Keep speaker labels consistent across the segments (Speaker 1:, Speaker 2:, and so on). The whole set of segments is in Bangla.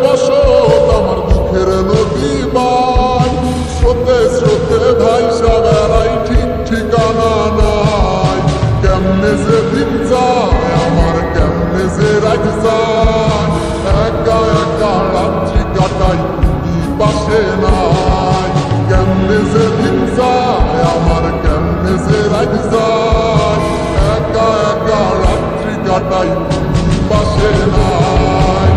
Speaker 1: বসত আমার দুঃখের নদী বাই স্রোতে স্রোতে ভাইসা বেড়াই ঠিক ঠিকানা নাই কেমনে যে দিন যায় আমার কেমনে যে রাত যায় একা একা রাত্রি কাটাই তুমি পাশে নাই কেমনে যে দিন যায় আমার কেমনে যে রাত যায় একা একা রাত্রি কাটাই তুমি পাশে নাই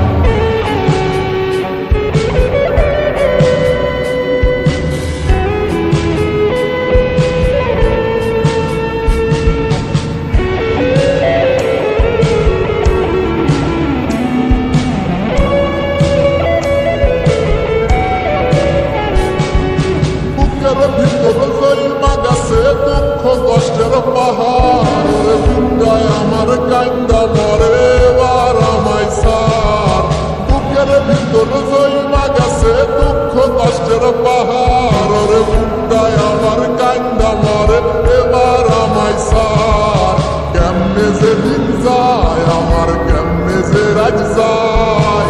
Speaker 1: ভিতরে জৈমা গেছে দুঃখ কষ্টের পাহাড় বুকটায় আমার কান্দা মরে এবার আমায় সার বুকের ভিতরে জৈমা গেছে দুঃখ কষ্টের পাহাড় বুকটায় আমার কান্দা মরে এবার আমায় সার কেমনে যে দিন যায় আমার কেমনে যে রাত যায়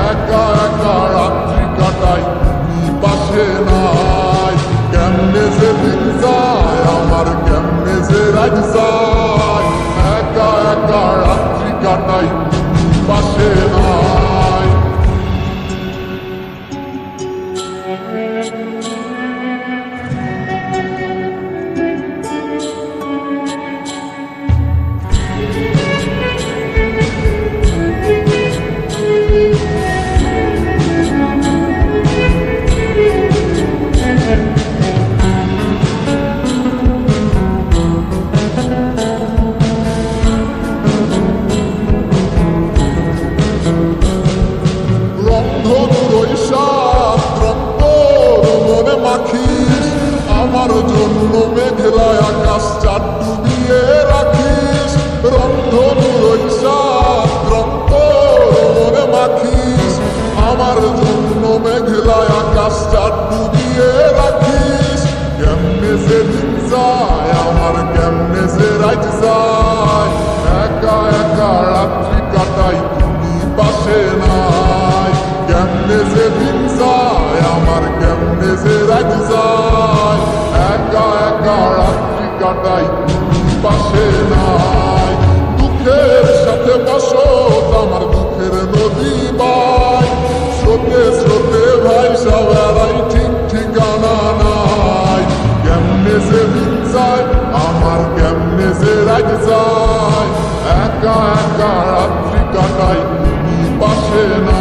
Speaker 1: একা একা রাত্রি কাটাই তুমি পাশে নাই কেমনে যে দিন যায় আমার কেমনে যে রাত যায় একা একা রাত্রি কাটাই তুমি পাশে নাই আমার জন্য মেঘলায় আকাশ চাঁদ ডুবিয়ে রাখিস রন্ধনুর রক্ত মনে মাখিস আমার জন্য মেঘলায় আকাশ চাঁদ ডুবিয়ে রাখিস কেমনে যে দিন যায় আমার কেমনে যে রাত যায় একা একা রাত্রি কাটাই তুমি পাশে নাই কেমনে যে দিন যায় আমার কেমনে যে রাত যায় একা একা রাত্রি কাটাই তুমি পাশে নাই দুঃখের সাথে বসত আমার দুঃখের নদী বাই স্রোতে স্রোতে ভাইসা বেড়াই ঠিক ঠিকানা নাই কেমনে যে দিন যায় আমার কেমনে যে রাত যায় একা একা রাত্রি কাটাই তুমি পাশে না